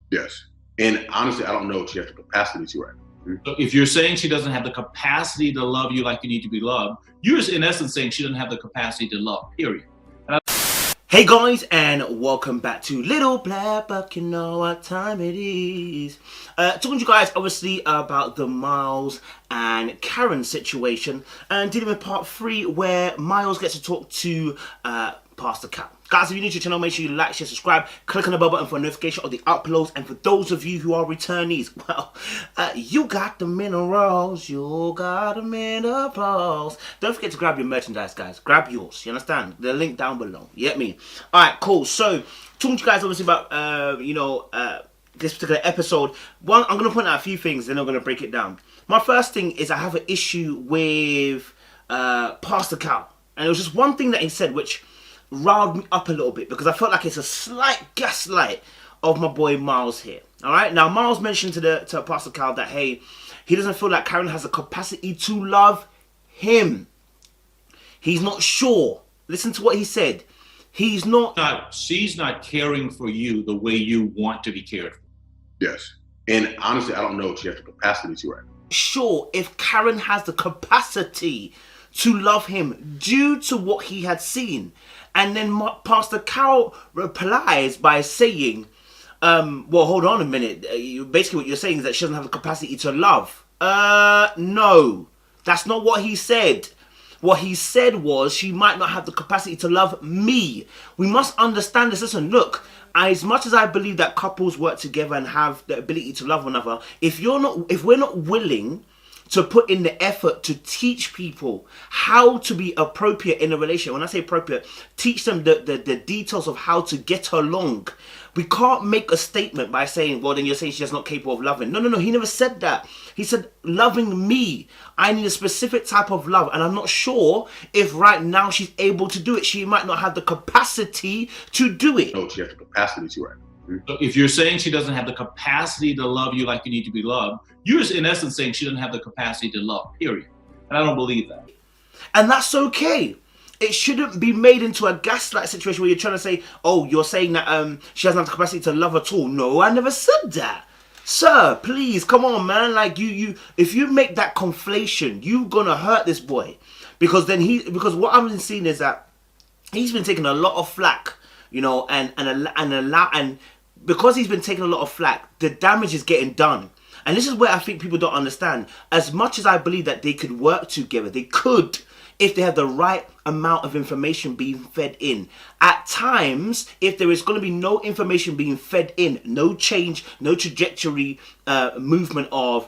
Yes. And honestly, I don't know if she has the capacity to right now. So if you're saying she doesn't have the capacity to love you like you need to be loved, you're in essence saying she doesn't have the capacity to love, period. Hey guys, and welcome back to Little Black Buck. You know what time it is. Talking to you guys obviously about the Miles and Karen situation, and dealing with part 3 where Miles gets to talk to Pastor Cal. Guys, if you're new to the channel, make sure you like, share, subscribe, click on the bell button for a notification of the uploads. And for those of you who are returnees, well, you got the minerals, you got the minerals. Don't forget to grab your merchandise, guys. Grab yours, you understand? The link down below, you get me? Alright, cool. So, talking to you guys obviously about, this particular episode. One, I'm going to point out a few things, then I'm going to break it down. My first thing is I have an issue with Pastor Cal. And it was just one thing that he said which riled me up a little bit, because I felt like it's a slight gaslight of my boy Miles here. Alright, now Miles mentioned to Pastor Cal that, hey, he doesn't feel like Karen has the capacity to love him. He's not sure. Listen to what he said. He's not. She's not caring for you the way you want to be cared for. Yes. And honestly, I don't know if she has the capacity to right now. Sure if Karen has the capacity to love him due to what he had seen. And then Pastor Cal replies by saying, well, hold on a minute. Basically what you're saying is that she doesn't have the capacity to love. No. That's not what he said. What he said was she might not have the capacity to love me. We must understand this. Listen, look, as much as I believe that couples work together and have the ability to love one another, if we're not willing to put in the effort to teach people how to be appropriate in a relationship. When I say appropriate, teach them the details of how to get along. We can't make a statement by saying, well, then you're saying she's not capable of loving. No, he never said that. He said, loving me. I need a specific type of love, and I'm not sure if right now she's able to do it. She might not have the capacity to do it. No, she has the capacity to right now. So if you're saying she doesn't have the capacity to love you like you need to be loved, you're in essence saying she doesn't have the capacity to love, period. And I don't believe that. And that's okay. It shouldn't be made into a gaslight situation where you're trying to say, oh, you're saying that she doesn't have the capacity to love at all. No, I never said that. Sir, please, come on, man. Like, if you make that conflation, you're gonna hurt this boy. Because what I've been seeing is that he's been taking a lot of flack, you know, and because he's been taking a lot of flack, the damage is getting done. And this is where I think people don't understand. As much as I believe that they could work together, they could, if they have the right amount of information being fed in. At times, if there is going to be no information being fed in, no change, no trajectory, movement of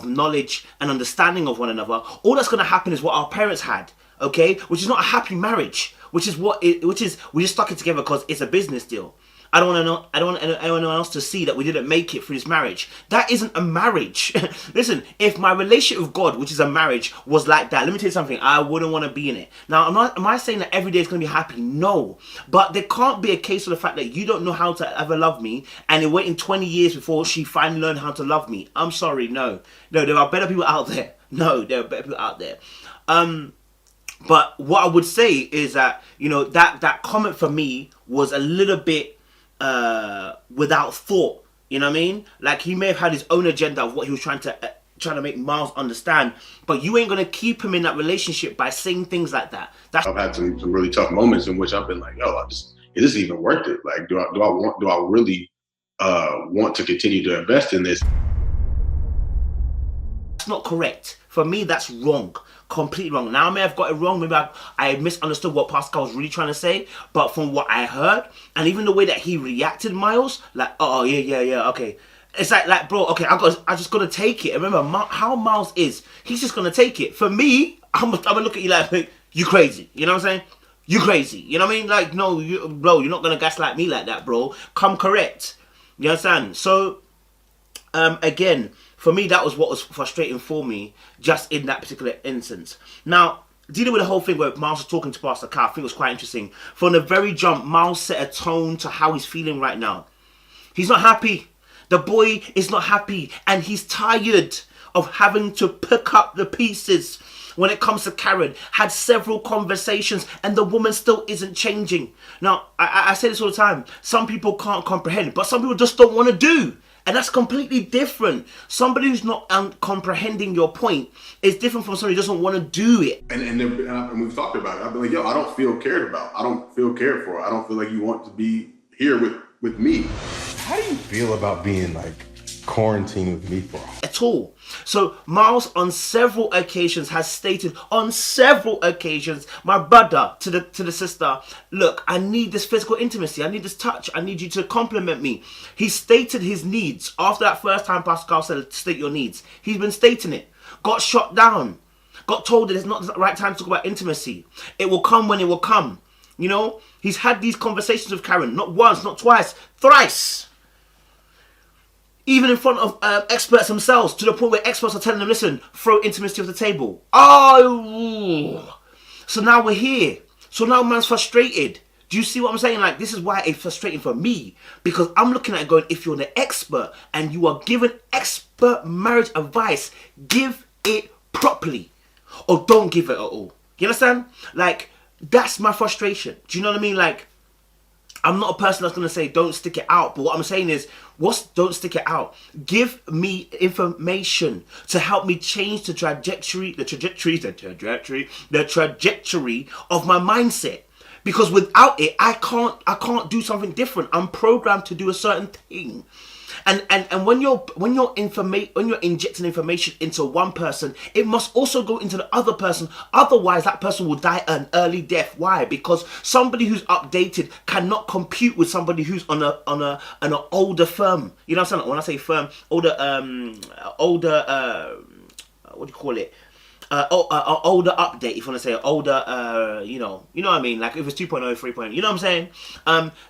knowledge and understanding of one another, all that's going to happen is what our parents had, okay? Which is not a happy marriage, which is we just stuck it together because it's a business deal. I don't want anyone else to see that we didn't make it through this marriage. That isn't a marriage. Listen, if my relationship with God, which is a marriage, was like that, let me tell you something, I wouldn't want to be in it. Now, am I saying that every day is going to be happy? No. But there can't be a case of the fact that you don't know how to ever love me, and you're waiting 20 years before she finally learned how to love me. I'm sorry, no. No, there are better people out there. No, there are better people out there. But what I would say is that, you know, that comment for me was a little bit without thought, you know what I mean? Like, he may have had his own agenda of what he was trying to make Miles understand, but you ain't gonna keep him in that relationship by saying things like that. I've had some really tough moments in which I've been like, yo, is this even worth it? Like, do I really want to continue to invest in this? That's not correct. For me, that's wrong. Completely wrong. Now I may have got it wrong. Maybe I misunderstood what Pascal was really trying to say. But from what I heard, and even the way that he reacted, Miles, like, oh yeah, okay. It's like, bro, okay, I just gotta take it. And remember how Miles is. He's just gonna take it. For me, I'm gonna look at you like, you crazy. You know what I'm saying? You crazy. You know what I mean? Like, no, bro, you're not gonna gaslight me like that, bro. Come correct. You understand? So, again, for me, that was what was frustrating for me, just in that particular instance. Now, dealing with the whole thing where Miles was talking to Pastor Cal, I think it was quite interesting. From the very jump, Miles set a tone to how he's feeling right now. He's not happy. The boy is not happy, and he's tired of having to pick up the pieces when it comes to Karen, had several conversations, and the woman still isn't changing. Now, I say this all the time. Some people can't comprehend, but some people just don't want to do. And that's completely different. Somebody who's not comprehending your point is different from somebody who doesn't want to do it. And we've talked about it. I've been like, yo, I don't feel cared about. I don't feel cared for. I don't feel like you want to be here with me. How do you feel about being like quarantined with me for? At all. So Miles on several occasions has stated, on several occasions, my brother to the sister, look, I need this physical intimacy, I need this touch, I need you to compliment me. He stated his needs. After that first time Pascal said state your needs, he's been stating it. Got shot down. Got told that it's not the right time to talk about intimacy. It will come when it will come. You know, he's had these conversations with Karen, not once, not twice, thrice. Even in front of experts themselves, to the point where experts are telling them, listen, throw intimacy off the table. Oh! So now we're here. So now man's frustrated. Do you see what I'm saying? Like, this is why it's frustrating for me. Because I'm looking at it going, if you're an expert and you are given expert marriage advice, give it properly. Or don't give it at all. You understand? Like, that's my frustration. Do you know what I mean? Like, I'm not a person that's going to say don't stick it out. But what I'm saying is, don't stick it out? Give me information to help me change the trajectory of my mindset. Because without it, I can't do something different. I'm programmed to do a certain thing. And when you're injecting information into one person, it must also go into the other person. Otherwise, that person will die an early death. Why? Because somebody who's updated cannot compute with somebody who's on an older firm. You know what I'm saying? When I say firm, older what do you call it? Older update, if you want to say older, you know what I mean, like if it's 2.0, 3.0, you know what I'm saying?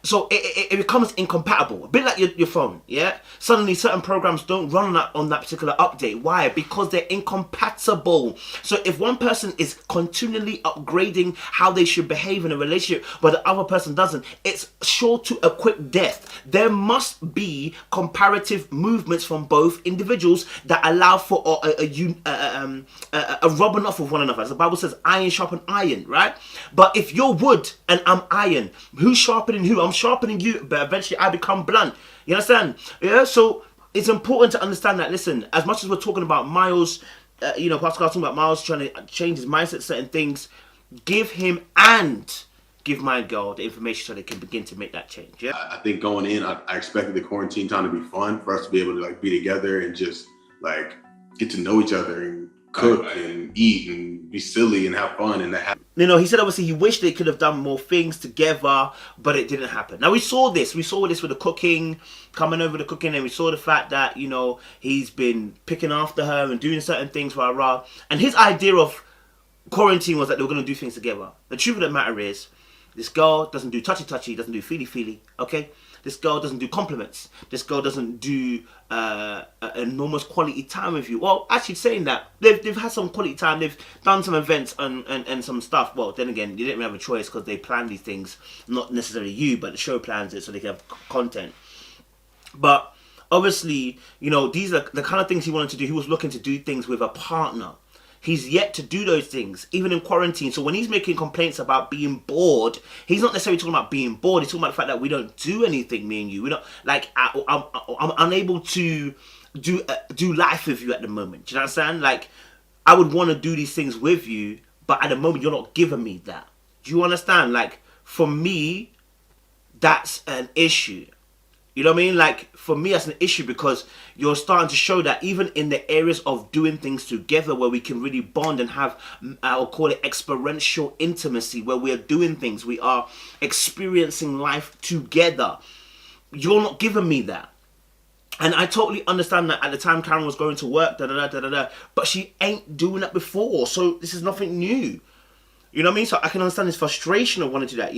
So it becomes incompatible, a bit like your phone, yeah? Suddenly certain programs don't run on that particular update. Why? Because they're incompatible. So if one person is continually upgrading how they should behave in a relationship, but the other person doesn't, it's sure to equip death. There must be comparative movements from both individuals that allow for a rubbing off of one another. As the Bible says, iron sharpen iron, right? But if you're wood and I'm iron, who's sharpening who? I'm sharpening you, but eventually I become blunt. You understand? Yeah, so it's important to understand that, listen, as much as we're talking about Miles, Pascal talking about Miles trying to change his mindset, certain things, give him and give my girl the information so they can begin to make that change. Yeah, I think going in, I expected the quarantine time to be fun for us to be able to like be together and just like get to know each other and cook and eat and be silly and have fun and that. He said obviously he wished they could have done more things together, but it didn't happen. Now we saw this with the cooking, coming over the cooking, and we saw the fact that, he's been picking after her and doing certain things, rah. And his idea of quarantine was that they were going to do things together. The truth of the matter is, this girl doesn't do touchy-touchy, doesn't do feely-feely, okay? This girl doesn't do compliments. This girl doesn't do enormous quality time with you. Well, actually saying that, they've had some quality time. They've done some events and some stuff. Well, then again, you didn't really have a choice because they planned these things. Not necessarily you, but the show plans it so they can have content. But obviously, these are the kind of things he wanted to do. He was looking to do things with a partner. He's yet to do those things, even in quarantine. So when he's making complaints about being bored, he's not necessarily talking about being bored. He's talking about the fact that we don't do anything, me and you. We don't, like, I'm unable to do life with you at the moment. Do you understand? Like, I would want to do these things with you, but at the moment, you're not giving me that. Do you understand? Like, for me, that's an issue. You know what I mean? Like, for me, that's an issue because you're starting to show that even in the areas of doing things together where we can really bond and have, I'll call it experiential intimacy, where we are doing things, we are experiencing life together. You're not giving me that. And I totally understand that at the time Karen was going to work, but she ain't doing that before. So this is nothing new. You know what I mean? So I can understand his frustration of wanting to do that,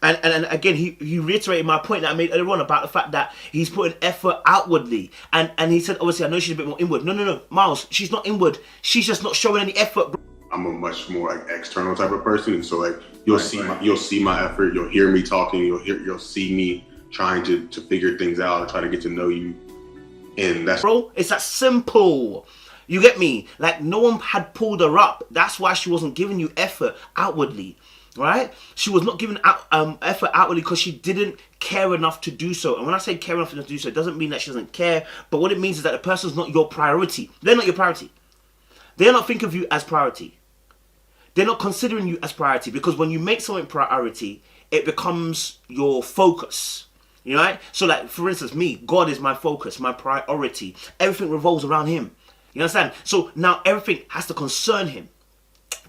And again, he reiterated my point that I made earlier on about the fact that he's putting effort outwardly. And he said, obviously, I know she's a bit more inward. No, Miles, she's not inward. She's just not showing any effort, bro. I'm a much more like external type of person. And so like, you'll see my effort. You'll hear me talking. You'll see me trying to figure things out and try to get to know you. And that's... Bro, it's that simple. You get me? Like, no one had pulled her up. That's why she wasn't giving you effort outwardly, right? She was not giving effort outwardly because she didn't care enough to do so. And when I say care enough to do so, it doesn't mean that she doesn't care. But what it means is that the person's not your priority. They're not your priority. They're not thinking of you as priority. They're not considering you as priority, because when you make something priority, it becomes your focus. You know, right? So like, for instance, me, God is my focus, my priority. Everything revolves around him. You understand? So now everything has to concern him.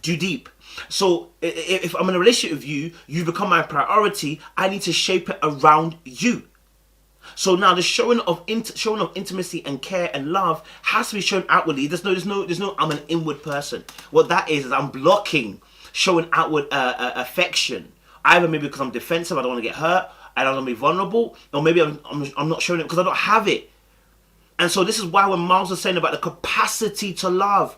Too deep. So if I'm in a relationship with you, you become my priority. I need to shape it around you. So now the showing of intimacy and care and love has to be shown outwardly. There's no I'm an inward person. What that is I'm blocking showing outward affection. Either maybe because I'm defensive, I don't want to get hurt, I don't want to be vulnerable, or maybe I'm not showing it because I don't have it. And so this is why when Miles was saying about the capacity to love,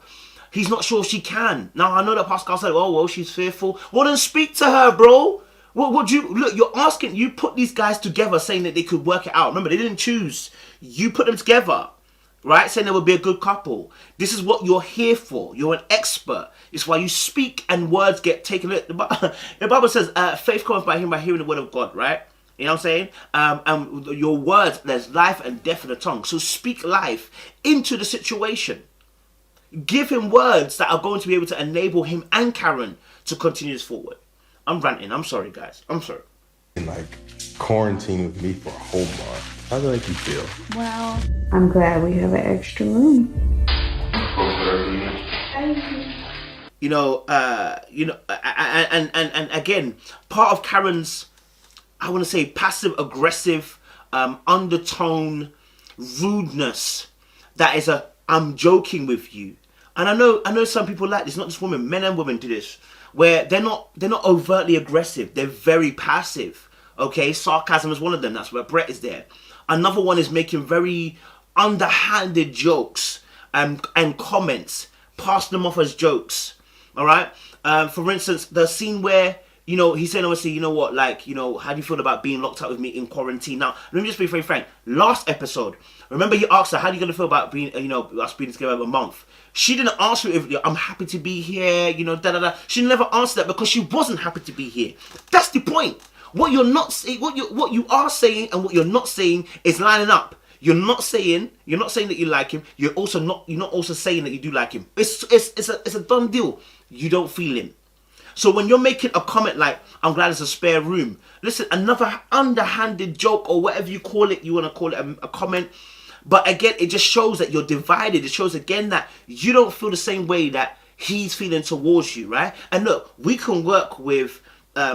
he's not sure she can. Now I know that Pascal said, oh well, she's fearful. Well, then speak to her, bro. What you look? You're asking. You put these guys together, saying that they could work it out. Remember, they didn't choose. You put them together, right? Saying they would be a good couple. This is what you're here for. You're an expert. It's why you speak and words get taken. The Bible says, "Faith comes by hearing the word of God." Right? You know what I'm saying? And your words, there's life and death in the tongue. So speak life into the situation. Give him words that are going to be able to enable him and Karen to continue this forward. I'm ranting. I'm sorry, guys. I'm sorry. And like quarantine with me for a whole month. How do you feel? Well, I'm glad we have an extra room. And again, part of Karen's, I want to say, passive aggressive undertone, rudeness, that is I'm joking with you. And I know some people like this, not just women, men and women do this, where they're not overtly aggressive. They're very passive. Okay, sarcasm is one of them. That's where Brett is there. Another one is making very underhanded jokes and comments, pass them off as jokes. All right. For instance, the scene where he's saying, obviously, you know what, like, how do you feel about being locked up with me in quarantine? Now, let me just be very frank. Last episode, remember you asked her, how are you going to feel about being, us being together a month? She didn't answer if I'm happy to be here, She never answered that because she wasn't happy to be here. That's the point. What you're not saying, what you are saying and what you're not saying is lining up. You're not saying that you like him. You're not also saying that you do like him. It's a done deal. You don't feel him. So when you're making a comment like, I'm glad there's a spare room, listen, another underhanded joke or whatever you call it, you want to call it a comment. But again, it just shows that you're divided. It shows again that you don't feel the same way that he's feeling towards you, right? And look, we can work with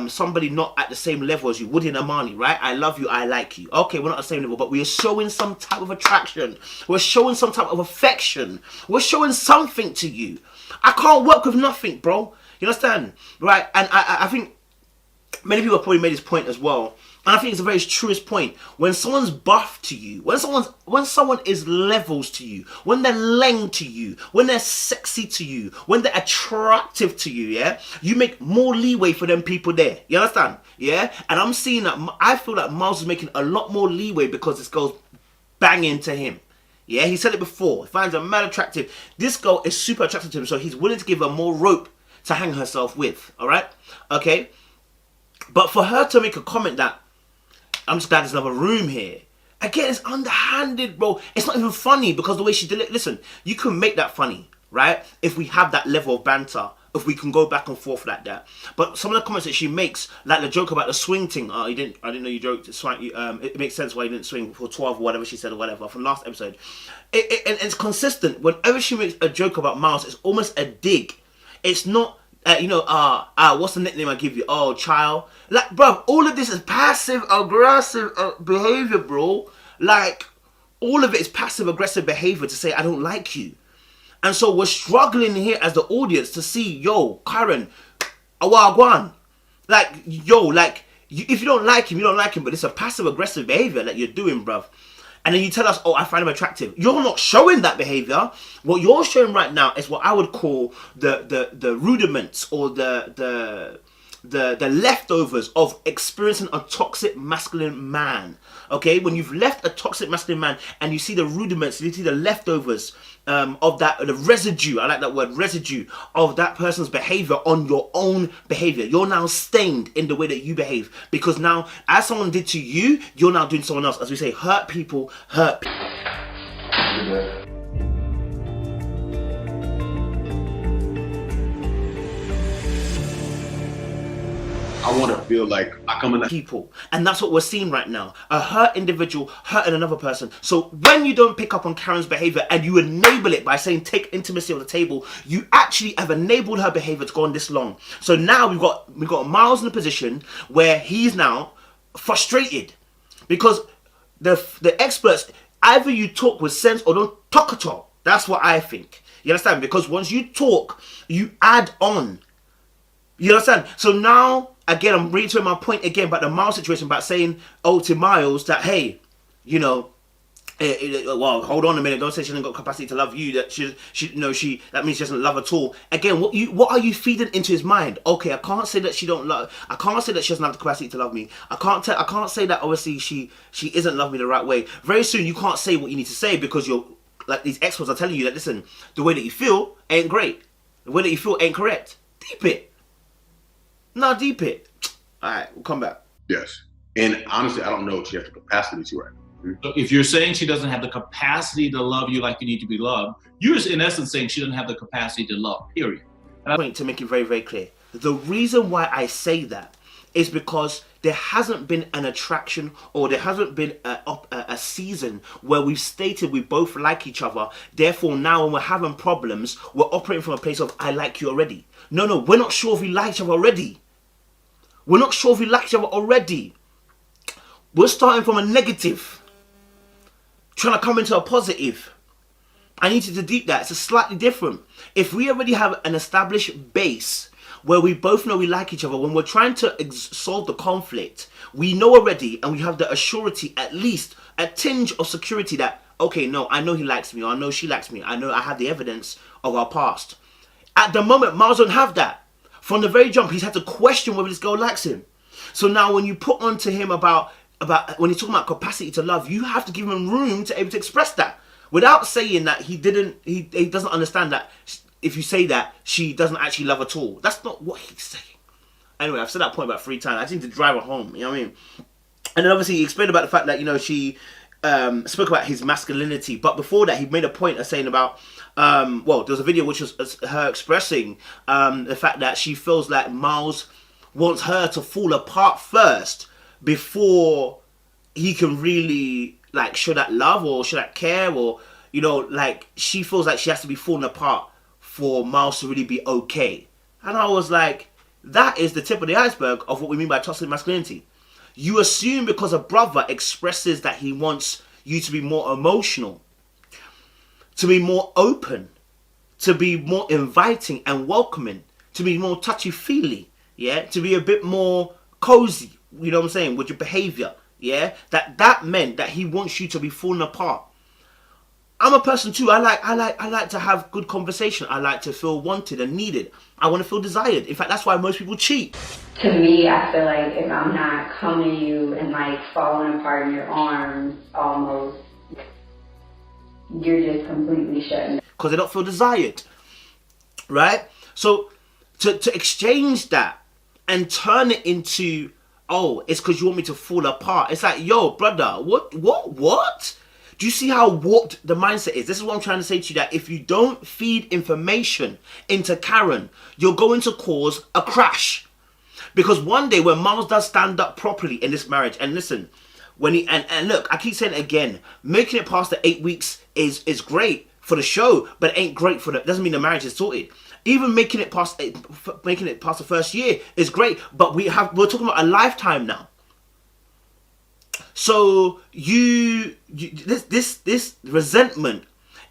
somebody not at the same level as you. Woody and Amani, right? I love you, I like you. Okay, we're not at the same level, but we are showing some type of attraction. We're showing some type of affection. We're showing something to you. I can't work with nothing, bro. You understand? Right? And I think many people have probably made this point as well. And I think it's the very truest point. When someone's buff to you, when someone is levels to you, when they're leng to you, when they're sexy to you, when they're attractive to you, yeah, you make more leeway for them people there. You understand? Yeah? And I'm seeing that, I feel like Miles is making a lot more leeway because this girl's banging to him. Yeah, he said it before. He finds her mad attractive. This girl is super attractive to him, so he's willing to give her more rope to hang herself with. All right? Okay? But for her to make a comment that, I'm just glad there's another room here. Again, it's underhanded, bro. It's not even funny because the way she did it. Listen, you can make that funny, right? If we have that level of banter, if we can go back and forth like that. But some of the comments that she makes, like the joke about the swing thing. Oh, I didn't know you joked. It makes sense why you didn't swing for 12 or whatever she said or whatever from last episode. And it's consistent. Whenever she makes a joke about Miles, it's almost a dig. It's not. What's the nickname I give you? Oh, child. Like, bro, all of this is passive aggressive behavior, bro. Like, all of it is passive aggressive behavior to say I don't like you. And so we're struggling here as the audience to see, yo, Karen, awagwan. Like, yo, like, if you don't like him, you don't like him, but it's a passive aggressive behavior that you're doing, bruv. And then you tell us, oh, I find him attractive. You're not showing that behavior. What you're showing right now is what I would call the rudiments or the the leftovers of experiencing a toxic masculine man. Okay, when you've left a toxic masculine man and you see the rudiments, you see the leftovers of that, the residue, I like that word, residue of that person's behavior on your own behavior. You're now stained in the way that you behave, because now as someone did to you, you're now doing someone else. As we say, hurt people hurt people. I want to feel like I come in people, and that's what we're seeing right now. A hurt individual hurting another person. So when you don't pick up on Karen's behavior and you enable it by saying take intimacy on the table, you actually have enabled her behavior to go on this long. So now we've got Miles in a position where he's now frustrated, because the experts, either you talk with sense or don't talk at all. That's what I think. You understand? Because once you talk, you add on. You understand? So now, again, I'm reiterating my point again about the Miles situation, about saying, to Miles that, hey, you know, well, hold on a minute, don't say she hasn't got capacity to love you, that that means she doesn't love at all. Again, what are you feeding into his mind? Okay, I can't say that she doesn't have the capacity to love me. I can't say that obviously she isn't loving me the right way. Very soon you can't say what you need to say, because you're like, these experts are telling you that, listen, the way that you feel ain't great. The way that you feel ain't correct. Deep it. No, deep it. Alright, we'll come back. Yes. And honestly, I don't know if she has the capacity to right. So if you're saying she doesn't have the capacity to love you like you need to be loved, you're in essence saying she doesn't have the capacity to love, period. And I point to make it very, very clear. The reason why I say that is because there hasn't been an attraction, or there hasn't been a season where we've stated we both like each other. Therefore, now when we're having problems, we're operating from a place of I like you already. No, we're not sure if we like each other already. We're not sure if we like each other already. We're starting from a negative, trying to come into a positive. I need you to deep that. It's a slightly different. If we already have an established base where we both know we like each other, when we're trying to solve the conflict, we know already, and we have the assurity, at least a tinge of security that, okay, no, I know he likes me, or I know she likes me. I know I have the evidence of our past. At the moment, Miles don't have that. From the very jump, he's had to question whether this girl likes him. So now when you put onto him about when he's talking about capacity to love, you have to give him room to able to express that without saying that he doesn't understand that if you say that, she doesn't actually love at all. That's not what he's saying. Anyway, I've said that point about 3 times. I just need to drive it home, you know what I mean? And then obviously he explained about the fact that, you know, she spoke about his masculinity, but before that he made a point of saying about there was a video which was her expressing the fact that she feels like Miles wants her to fall apart first before he can really like show that love or show that care, or, you know, like she feels like she has to be falling apart for Miles to really be okay. And I was like, that is the tip of the iceberg of what we mean by toxic masculinity. You assume because a brother expresses that he wants you to be more emotional, to be more open, to be more inviting and welcoming, to be more touchy-feely, yeah, to be a bit more cozy, you know what I'm saying, with your behavior, yeah, that meant that he wants you to be falling apart. I'm a person too. I like to have good conversation. I like to feel wanted and needed. I want to feel desired. In fact, that's why most people cheat. To me, I feel like if I'm not coming to you and like falling apart in your arms almost, you're just completely shutting down. Because they don't feel desired, right? So to exchange that and turn it into, oh, it's because you want me to fall apart. It's like, yo, brother, what? Do you see how warped the mindset is? This is what I'm trying to say to you, that if you don't feed information into Karen, you're going to cause a crash. Because one day when Miles does stand up properly in this marriage, and listen, when he and look, I keep saying it again, making it past the 8 weeks is great for the show, but it ain't great for doesn't mean the marriage is sorted. Even making it past the first year is great, but we're talking about a lifetime now. So this resentment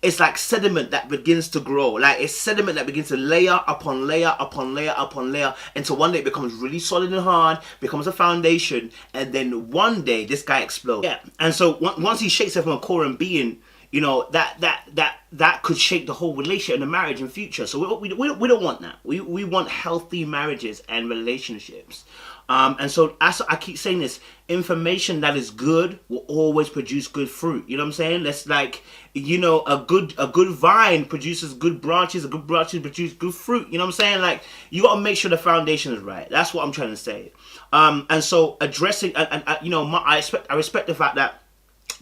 is like sediment that begins to grow. Like it's sediment that begins to layer upon layer upon layer upon layer until one day it becomes really solid and hard, becomes a foundation, and then one day this guy explodes. Yeah. And so once he shakes it from a core and being, you know, that could shape the whole relationship and the marriage in future. So we don't want that. We want healthy marriages and relationships. And so, as I keep saying this, information that is good will always produce good fruit. You know what I'm saying? That's like, you know, a good vine produces good branches. A good branches produce good fruit. You know what I'm saying? Like, you got to make sure the foundation is right. That's what I'm trying to say. And so addressing, and you know, I respect the fact that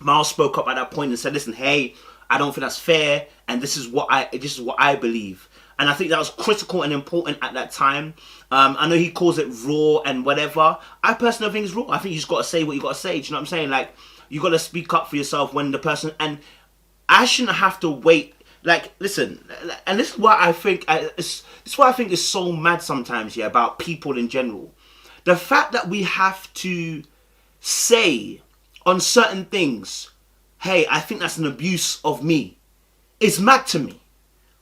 Miles spoke up at that point and said, listen, hey, I don't think that's fair, and this is what I believe. And I think that was critical and important at that time. I know he calls it raw and whatever. I personally think it's raw. I think you just got to say what you got to say. Do you know what I'm saying? Like, you got to speak up for yourself when the person... And I shouldn't have to wait. Like, listen, and this is why I think... This is why I think it's so mad sometimes, yeah, about people in general. The fact that we have to say on certain things, hey, I think that's an abuse of me, is mad to me,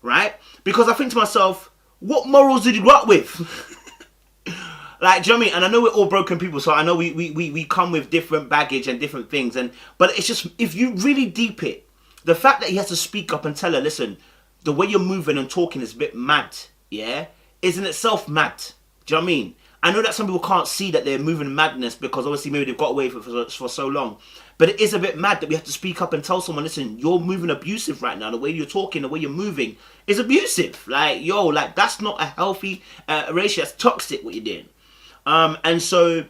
right? Because I think to myself, what morals did you grow up with? Like, do you know what I mean? And I know we're all broken people, so I know we come with different baggage and different things. But it's just, if you really deep it, the fact that he has to speak up and tell her, listen, the way you're moving and talking is a bit mad, yeah, is in itself mad. Do you know what I mean? I know that some people can't see that they're moving madness because obviously maybe they've got away with it for so long. But it is a bit mad that we have to speak up and tell someone, listen, you're moving abusive right now. The way you're talking, the way you're moving is abusive. Like, yo, like, that's not a healthy ratio. That's toxic what you're doing. And so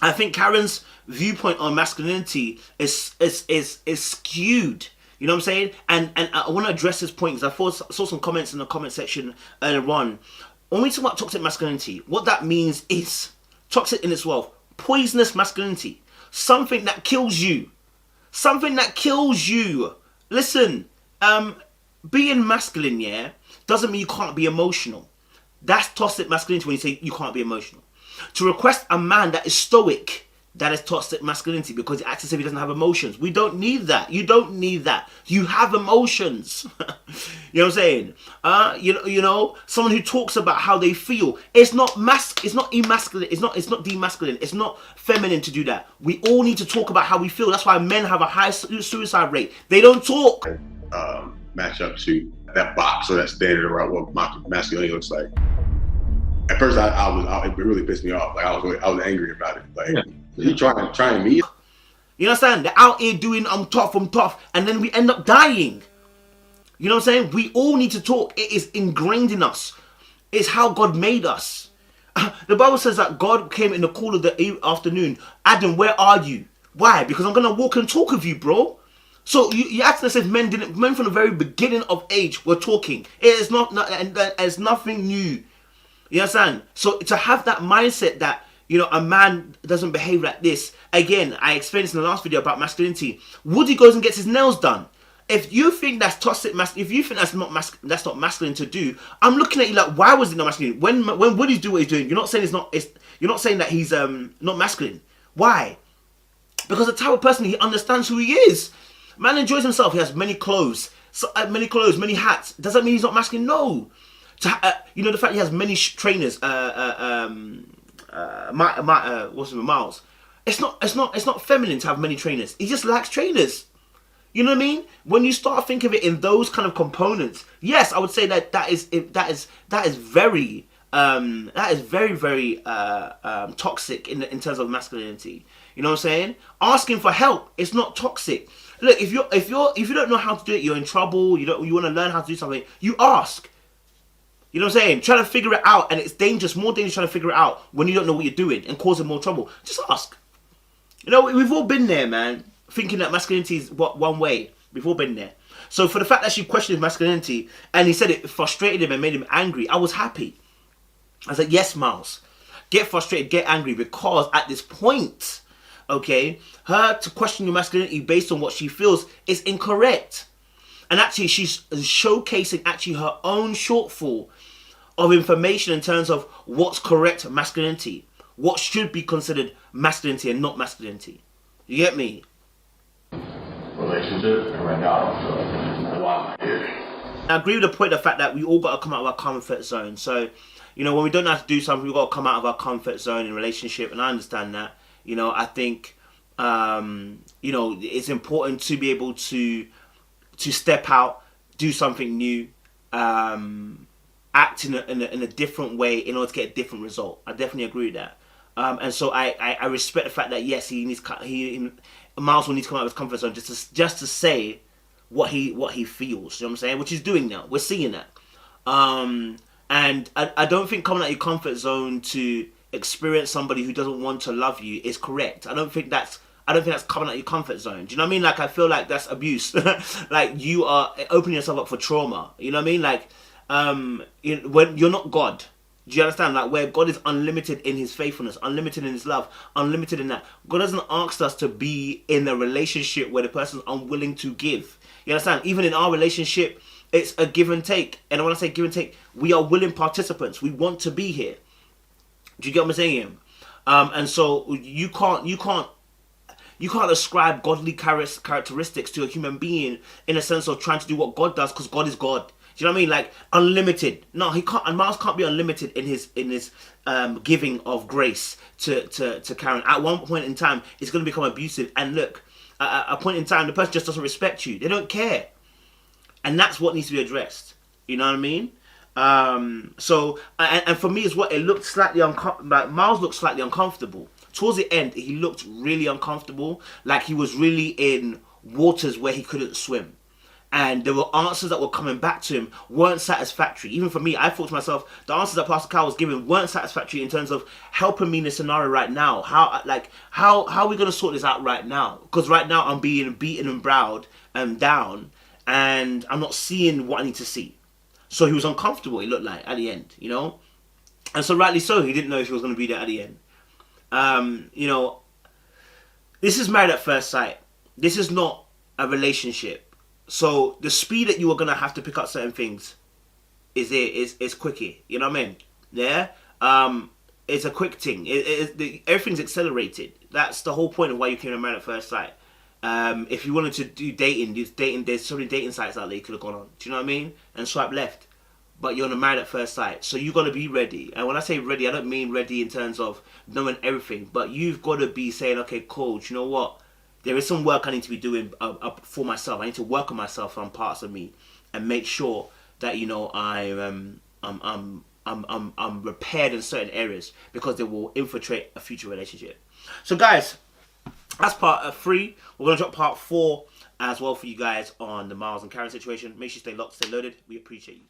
I think Karen's viewpoint on masculinity is skewed. You know what I'm saying? And I want to address this point because I saw some comments in the comment section earlier on. When we talk about toxic masculinity, what that means is toxic in its wealth, poisonous masculinity, something that kills you, something that kills you. Listen, being masculine, yeah, doesn't mean you can't be emotional. That's toxic masculinity when you say you can't be emotional. To request a man that is stoic, that is toxic masculinity because it acts as if he doesn't have emotions. We don't need that. You don't need that. You have emotions. You know what I'm saying? You know, someone who talks about how they feel. It's not emasculate. It's not demasculine. It's not feminine to do that. We all need to talk about how we feel. That's why men have a high suicide rate. They don't talk. Match up to that box or that standard around what masculinity looks like. At first, it really pissed me off. Like, I was angry about it. Like, you trying me? You understand? They're out here doing I'm tough, and then we end up dying. You know what I'm saying? We all need to talk. It is ingrained in us. It's how God made us. The Bible says that God came in the cool of the afternoon. Adam, where are you? Why? Because I'm gonna walk and talk with you, bro. So you acting as if men from the very beginning of age were talking. It is it's nothing new. You understand? So to have that mindset that, you know, a man doesn't behave like this. Again, I explained this in the last video about masculinity. Woody goes and gets his nails done. If you think that's toxic if you think that's not masculine to do, I'm looking at you like, why was it not masculine? When Woody's doing what he's doing, you're not saying you're not saying that he's not masculine. Why? Because the type of person, he understands who he is. Man enjoys himself. He has many clothes, many hats. Does that mean he's not masculine? No. You know, the fact he has many trainers, Miles. It's not feminine to have many trainers. He just likes trainers. You know what I mean? When you start thinking of it in those kind of components, yes, I would say that is very toxic in terms of masculinity. You know what I'm saying? Asking for help, it's not toxic. Look, if you don't know how to do it, you're in trouble. You want to learn how to do something, you ask. You know what I'm saying? Trying to figure it out, and it's dangerous, more dangerous trying to figure it out when you don't know what you're doing and causing more trouble. Just ask. You know, we've all been there, man, thinking that masculinity is one way. We've all been there. So for the fact that she questioned his masculinity, and he said it frustrated him and made him angry, I was happy. I was like, yes, Miles, get frustrated, get angry, because at this point, okay, her to question your masculinity based on what she feels is incorrect. And actually, she's showcasing actually her own shortfall of information in terms of what's correct masculinity, what should be considered masculinity and not masculinity. You get me? Relationship, and right now I don't feel like why am I here? I agree with the point, the fact that we all got to come out of our comfort zone. So, you know, when we don't have to do something, we've got to come out of our comfort zone in relationship, and I understand that. You know, I think, you know, it's important to be able to to step out, do something new, act in a different way in order to get a different result. I definitely agree with that. And so I respect the fact that yes, Miles will need to come out of his comfort zone just to say what he feels. You know what I'm saying? Which he's doing now. We're seeing that. And I don't think coming out of your comfort zone to experience somebody who doesn't want to love you is correct. I don't think that's coming out of your comfort zone. Do you know what I mean? Like, I feel like that's abuse. Like, you are opening yourself up for trauma. You know what I mean? Like, when you're not God. Do you understand? Like, where God is unlimited in his faithfulness, unlimited in his love, unlimited in that. God doesn't ask us to be in a relationship where the person's unwilling to give. You understand? Even in our relationship, it's a give and take. And when I say give and take, we are willing participants. We want to be here. Do you get what I'm saying? And so you can't ascribe godly characteristics to a human being in a sense of trying to do what God does, because God is God. Do you know what I mean? Like, unlimited. No, he can't. And Miles can't be unlimited in his giving of grace to Karen. At one point in time, it's going to become abusive. And look, at a point in time, the person just doesn't respect you. They don't care, and that's what needs to be addressed. You know what I mean? So, and for me, is what it looked slightly like Miles looked slightly uncomfortable towards the end. He looked really uncomfortable, like he was really in waters where he couldn't swim. And there were answers that were coming back to him weren't satisfactory. Even for me, I thought to myself, the answers that Pastor Kyle was giving weren't satisfactory in terms of helping me in this scenario right now. How are we going to sort this out right now? Because right now I'm being beaten and browed and down, and I'm not seeing what I need to see. So he was uncomfortable, it looked like, at the end, you know? And so rightly so, he didn't know if he was going to be there at the end. You know, this is married at first sight. This is not a relationship. So the speed that you are gonna have to pick up certain things is quickie. You know what I mean? Yeah. It's a quick thing. Everything's accelerated. That's the whole point of why you came to Married at First Sight. If you wanted to do dating, there's so many dating sites out there you could have gone on. Do you know what I mean? And swipe left. But you're on a Married at First Sight, so you got to be ready. And when I say ready, I don't mean ready in terms of knowing everything, but you've got to be saying, okay, cool. Do you know what? There is some work I need to be doing for myself. I need to work on myself on parts of me and make sure that, you know, I'm repaired in certain areas, because they will infiltrate a future relationship. So guys, that's part 3. We're gonna drop part 4 as well for you guys on the Miles and Karen situation. Make sure you stay locked, stay loaded. We appreciate you.